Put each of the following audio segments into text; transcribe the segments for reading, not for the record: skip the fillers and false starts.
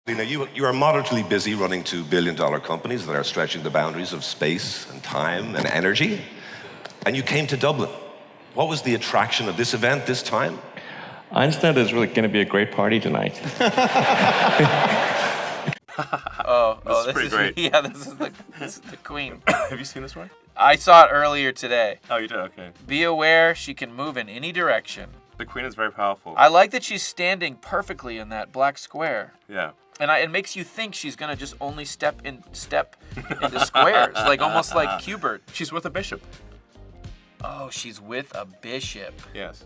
You know, you are moderately busy running $2 billion companies that are stretching the boundaries of space and time and energy, and you came to Dublin. What was the attraction of this event this time? I understand there's really going to be a great party tonight. This is pretty great. Yeah, this is the queen. Have you seen this one? I saw it earlier today. Oh, you did? Okay. Be aware she can move in any direction. The queen is very powerful. I like that she's standing perfectly in that black square. Yeah. And it makes you think she's gonna just only step into squares, like almost like Qbert. She's with a bishop. Oh, she's with a bishop. Yes.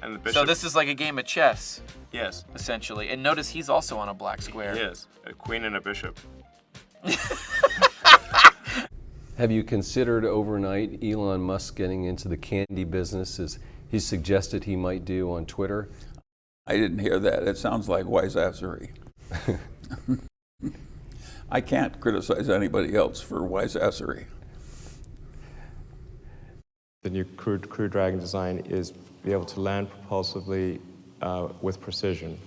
And the bishop. So this is like a game of chess. Yes. Essentially. And notice he's also on a black square. Yes. A queen and a bishop. Have you considered overnight Elon Musk getting into the candy business as he suggested he might do on Twitter? I didn't hear that. It sounds like wiseassery. I can't criticize anybody else for wiseassery. The new Crew Dragon design is be able to land propulsively with precision,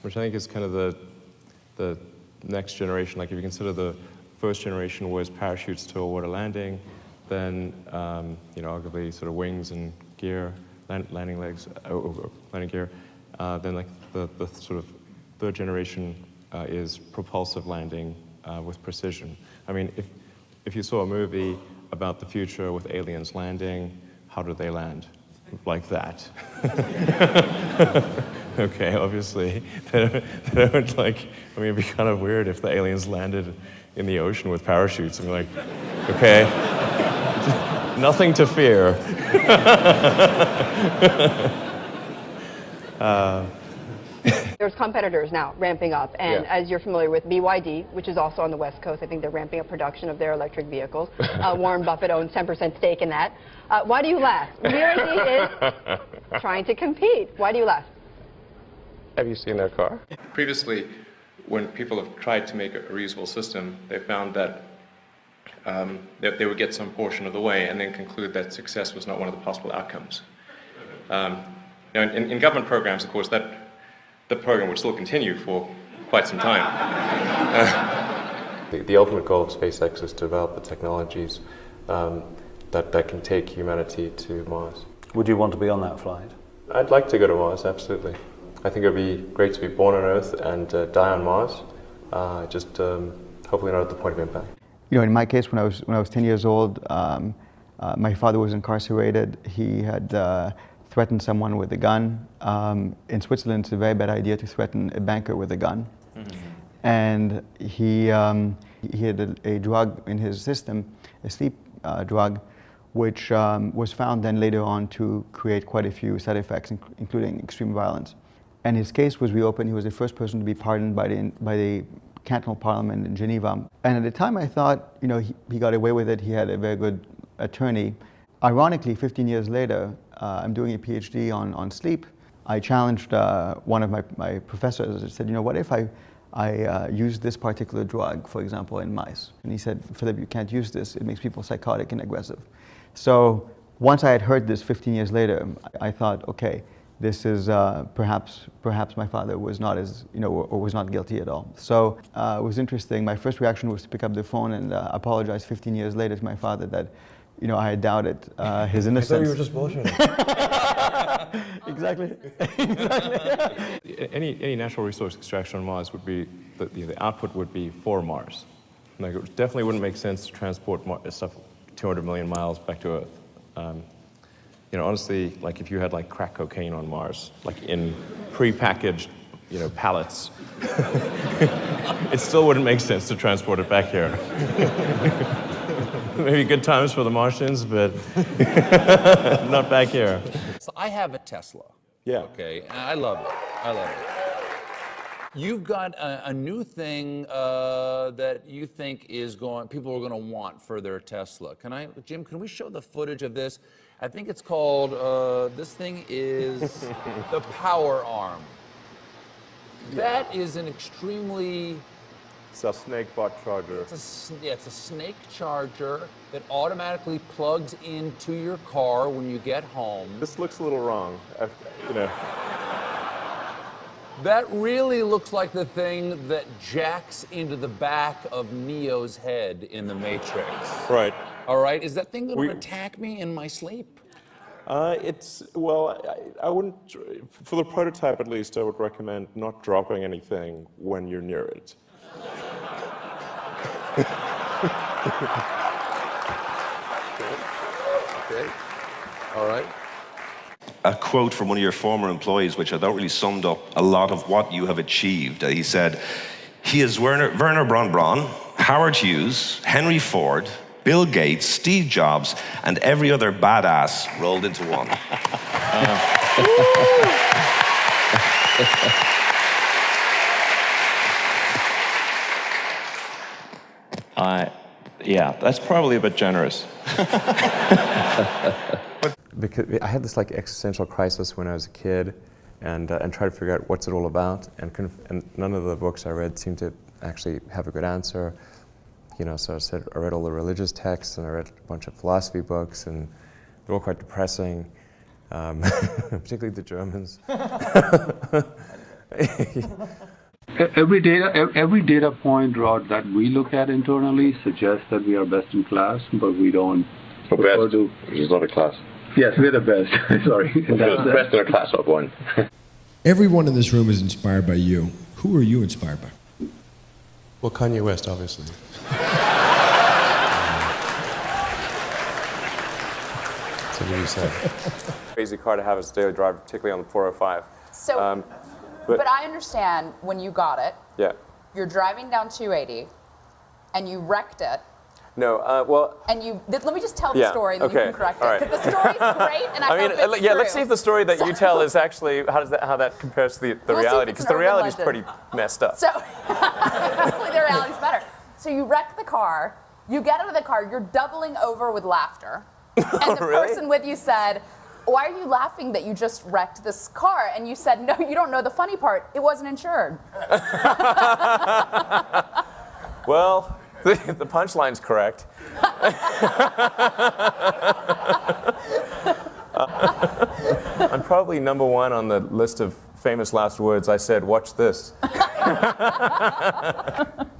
which I think is kind of the next generation. Like if you consider the first generation was parachutes to a water landing, then arguably sort of wings and gear, landing legs, landing gear. Then like the sort of third generation is propulsive landing with precision. I mean, if you saw a movie about the future with aliens landing, how do they land? Like that. Okay, obviously. They don't like, I mean, it'd be kind of weird if the aliens landed in the ocean with parachutes and be like, okay, nothing to fear. There's competitors now ramping up, and Yeah. as you're familiar with BYD, which is also on the West Coast, I think they're ramping up production of their electric vehicles. Warren Buffett owns 10% stake in that. Why do you laugh? BYD is trying to compete. Why do you laugh? Have you seen their car? Previously, when people have tried to make a reusable system, they found that they would get some portion of the way and then conclude that success was not one of the possible outcomes. In government programs, of course, the program would still continue for quite some time. The ultimate goal of SpaceX is to develop the technologies that can take humanity to Mars. Would you want to be on that flight? I'd like to go to Mars, absolutely. I think it would be great to be born on Earth and die on Mars, hopefully not at the point of impact. You know, in my case, when I was 10 years old, my father was incarcerated. He had threatened someone with a gun. In Switzerland, it's a very bad idea to threaten a banker with a gun. Mm-hmm. And he had a drug in his system, a sleep drug, which was found then later on to create quite a few side effects, including extreme violence. And his case was reopened. He was the first person to be pardoned by the cantonal parliament in Geneva. And at the time I thought, you know, he got away with it. He had a very good attorney. Ironically, 15 years later, I'm doing a PhD on sleep. I challenged one of my professors. I said, you know, what if I use this particular drug, for example, in mice? And he said, Philip, you can't use this. It makes people psychotic and aggressive. So once I had heard this 15 years later, I thought, okay, this is perhaps my father was not as, you know, or was not guilty at all. So it was interesting. My first reaction was to pick up the phone and apologize 15 years later to my father that, you know, I had doubted his innocence. I thought you were just bullshitting. Exactly. Any natural resource extraction on Mars would be, the output would be for Mars. Like, it definitely wouldn't make sense to transport stuff 200 million miles back to Earth. You know, honestly, like if you had like crack cocaine on Mars, like in pre-packaged, you know, pallets, it still wouldn't make sense to transport it back here. Maybe good times for the Martians, but not back here. So I have a Tesla. Yeah. Okay, and I love it. I love it. You've got a new thing that you think people are going to want for their Tesla. Jim, can we show the footage of this? I think it's called, this thing is the power arm. That is an extremely... It's a snake bot charger. It's a snake charger that automatically plugs into your car when you get home. This looks a little wrong, you know. That really looks like the thing that jacks into the back of Neo's head in the Matrix. Right. All right, is that thing going to attack me in my sleep? Well, I wouldn't, for the prototype at least, I would recommend not dropping anything when you're near it. Okay. All right. A quote from one of your former employees, which I thought really summed up a lot of what you have achieved. He said, he is Werner Braun Braun, Howard Hughes, Henry Ford, Bill Gates, Steve Jobs, and every other badass rolled into one. Yeah, that's probably a bit generous. Because I had this like existential crisis when I was a kid, and tried to figure out what's it all about, and none of the books I read seemed to actually have a good answer. So I read all the religious texts, and I read a bunch of philosophy books, and they're all quite depressing, particularly the Germans. Every data point, Rod, that we look at internally suggests that we are best in class, but we don't. Best, which is not a class. Yes, we're the best. Sorry. Best in a class of one. Everyone in this room is inspired by you. Who are you inspired by? Well, Kanye West, obviously. That's what you said. Crazy car to have as a daily driver, particularly on the 405. So, but I understand when you got it. Yeah. You're driving down 280, and you wrecked it. No, well. And let me just tell the story, and then you can correct it. Because the story's great, and I hope it's true. Yeah, let's see if the story that you tell is actually, how that compares to the reality, because the reality is pretty messed up. So, hopefully the reality's better. So you wreck the car, you get out of the car, you're doubling over with laughter, and the person with you said, why are you laughing that you just wrecked this car? And you said, no, you don't know the funny part, it wasn't insured. Well, the punchline's correct. I'm probably number one on the list of famous last words. I said, watch this.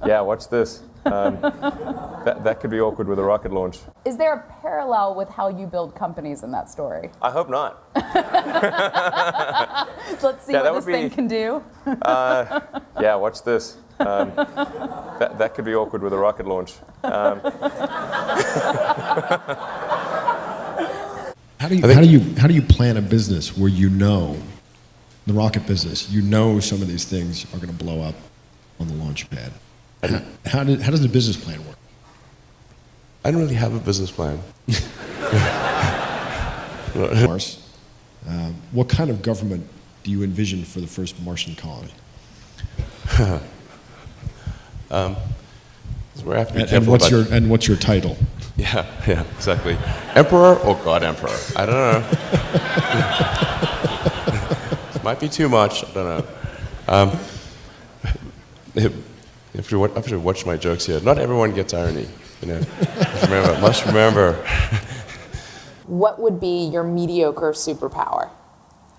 Yeah, watch this. That could be awkward with a rocket launch. Is there a parallel with how you build companies in that story? I hope not. Let's see what this thing can do. Yeah, watch this. That could be awkward with a rocket launch. How do you plan a business where you know, the rocket business, you know some of these things are going to blow up on the launch pad? How does the business plan work? I don't really have a business plan. Mars. What kind of government do you envision for the first Martian colony? So we have to be careful and what's your title? Yeah, exactly. Emperor or God Emperor? I don't know. This might be too much. I don't know. You have to watch my jokes here. Not everyone gets irony. Must remember. What would be your mediocre superpower?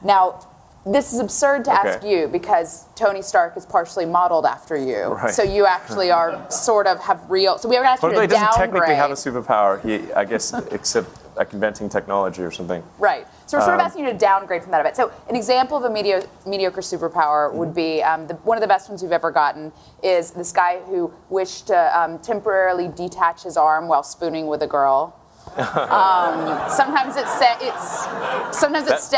Now, this is absurd to ask you because Tony Stark is partially modeled after you. Right. So you actually are sort of have real. So we were going to ask you to downgrade. He doesn't technically have a superpower. I guess, except like inventing technology or something. Right. So we're sort of asking you to downgrade from that a bit. So an example of a mediocre superpower would be one of the best ones we've ever gotten is this guy who wished to temporarily detach his arm while spooning with a girl. Sometimes it's staying.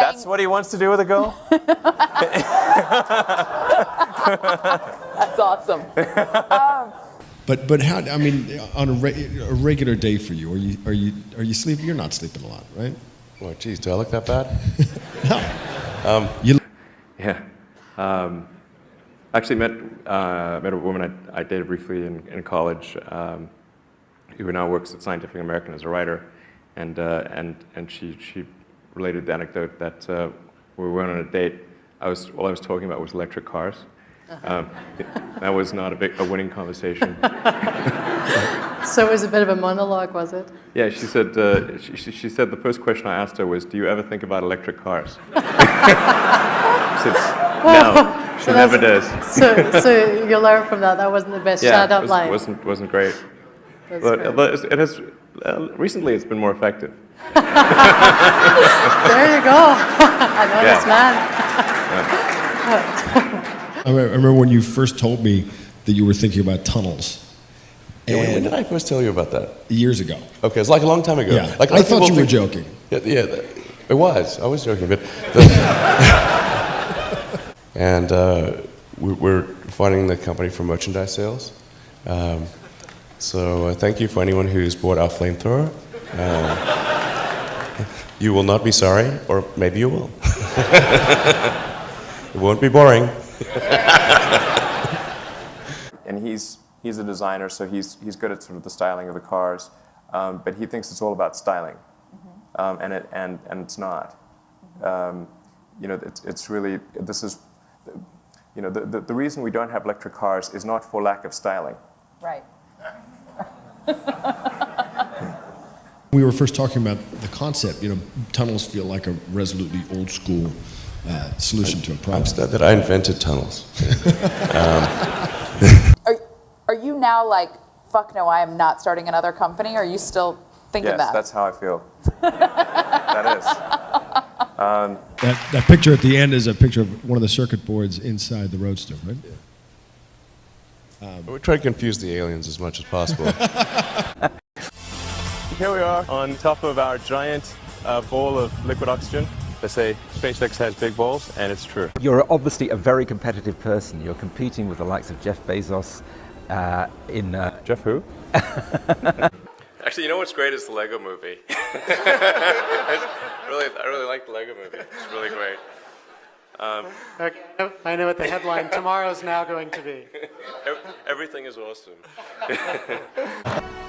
That's what he wants to do with a girl? That's awesome. But how? I mean, on a regular day for you, are you sleeping? You're not sleeping a lot, right? Oh, geez, do I look that bad? No. Actually met a woman I dated briefly in college, who now works at Scientific American as a writer, and she related the anecdote that we went on a date. All I was talking about was electric cars. That was not a winning conversation. So it was a bit of a monologue, was it? Yeah, she said she said the first question I asked her was, "Do you ever think about electric cars?" She said, "No." She never does. So you learn from that. That wasn't the best shout-out line. Wasn't great. That's But great. it has recently it's been more effective. There you go. I know this man. I remember when you first told me that you were thinking about tunnels. When did I first tell you about that? Years ago. Okay, it's like a long time ago. Yeah, like I thought you were joking. Yeah, it was. I was joking, but. And we're funding the company for merchandise sales. So thank you for anyone who's bought our flamethrower. You will not be sorry, or maybe you will. It won't be boring. And he's a designer, so he's good at sort of the styling of the cars, but he thinks it's all about styling, and it's not. You know, it's really you know, the reason we don't have electric cars is not for lack of styling. Right. We were first talking about the concept. You know, tunnels feel like a resolutely old school solution to a problem. I'm sad that I invented tunnels. Are you now like, fuck no, I am not starting another company? Are you still thinking that? Yes, that's how I feel. That is. That picture at the end is a picture of one of the circuit boards inside the Roadster, right? We try to confuse the aliens as much as possible. Here we are on top of our giant ball of liquid oxygen. They say SpaceX has big balls, and it's true. You're obviously a very competitive person. You're competing with the likes of Jeff Bezos in... Jeff who? Actually, you know what's great is the Lego movie. I really like the Lego movie. It's really great. Okay, I know what the headline tomorrow's now going to be. Everything is awesome.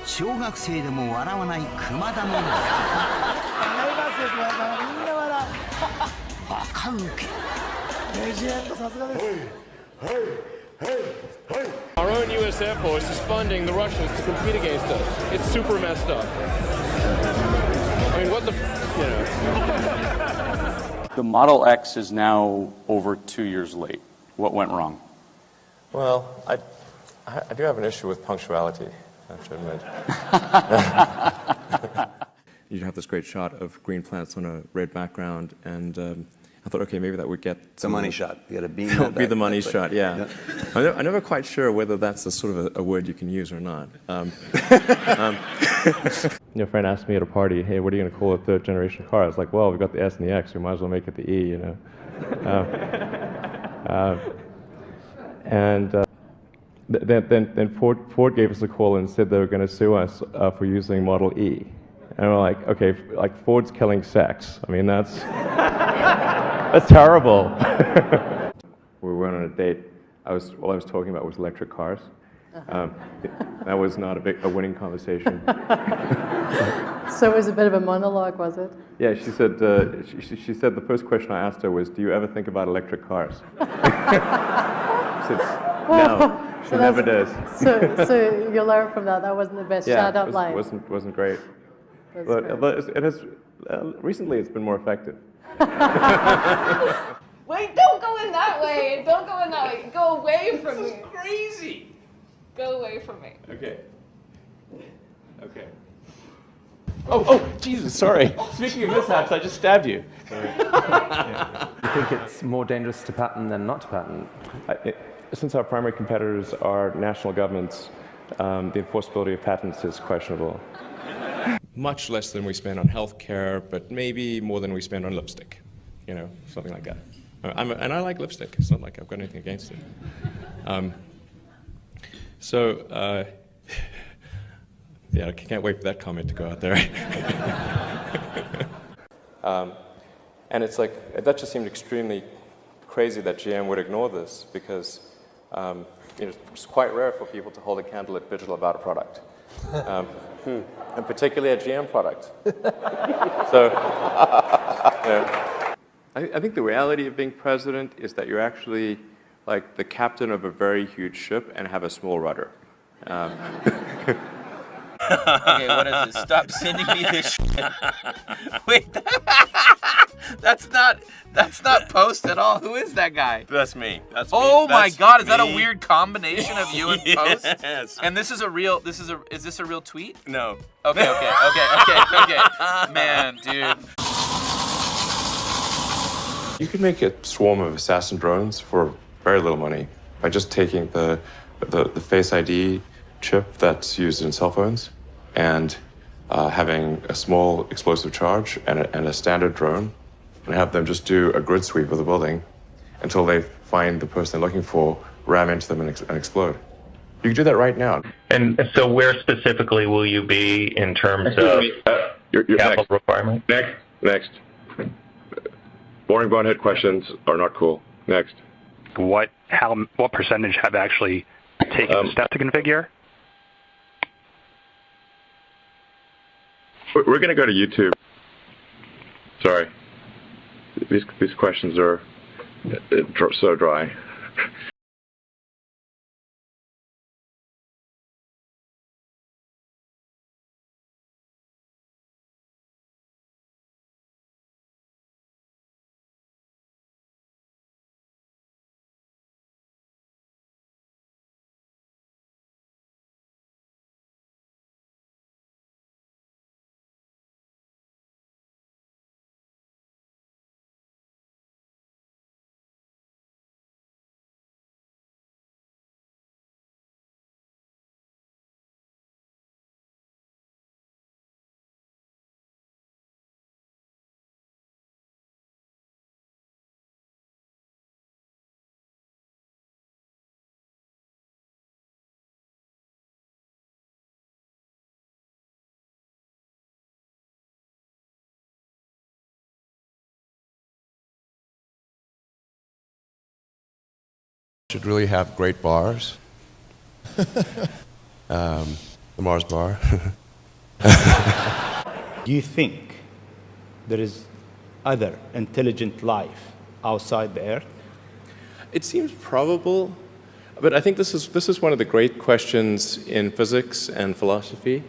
小学生でも笑わない熊田のバカウケレジェンドさすがです Our own U.S. Air Force is funding the Russians to compete against us. It's super messed up. I mean, what the, you know. The Model X is now over 2 years late. What went wrong? Well, I do have an issue with punctuality, I have to admit. You'd have this great shot of green plants on a red background, and I thought, okay, maybe that would get the money shot. You got to beam that would be the money that shot, yeah. I'm never quite sure whether that's a sort of a word you can use or not. Your friend asked me at a party, hey, what are you going to call a third generation car? I was like, well, we've got the S and the X, we might as well make it the E, you know. Then Ford gave us a call and said they were going to sue us for using Model E. And we're like, okay, like Ford's killing sex. I mean, that's terrible. We went on a date. All I was talking about was electric cars. That was not a winning conversation. So it was a bit of a monologue, was it? Yeah, she said she said the first question I asked her was, "Do you ever think about electric cars?" She said, "No, she never does." So you learn from that. That wasn't the best shout-out line. Wasn't great. But it has recently it's been more effective. Wait, don't go in that way. Don't go in that way. Go away from me. This is crazy. Go away from me. Okay. Okay. Oh, Jesus, sorry. Speaking of mishaps, I just stabbed you. Sorry. You think it's more dangerous to patent than not to patent? Since our primary competitors are national governments, the enforceability of patents is questionable. Much less than we spend on healthcare, but maybe more than we spend on lipstick. You know, something like that. And I like lipstick. It's not like I've got anything against it. Yeah, I can't wait for that comment to go out there. And it's like, that just seemed extremely crazy that GM would ignore this because it's quite rare for people to hold a candlelit vigil about a product. And particularly a GM product. So, I think the reality of being president is that you're actually like the captain of a very huge ship and have a small rudder. Okay, what is this? Stop sending me this shit. Wait, that's not Post at all. Who is that guy? That's me. That's Oh me. my That's God, is that a me. weird combination of you and Post? Yes. And is this a real tweet? No. Okay. Man, dude. You could make a swarm of assassin drones for very little money by just taking the Face ID chip that's used in cell phones and having a small explosive charge and a standard drone, and have them just do a grid sweep of the building until they find the person they're looking for, ram into them, and explode. You can do that right now. And so where specifically will you be in terms of capital requirement? Next. Boring bonehead questions are not cool. Next. What percentage have actually taken the step to configure? We're going to go to YouTube. Sorry. These questions are so dry. Should really have great bars. The Mars bar. Do you think there is other intelligent life outside the Earth? It seems probable, but I think this is one of the great questions in physics and philosophy.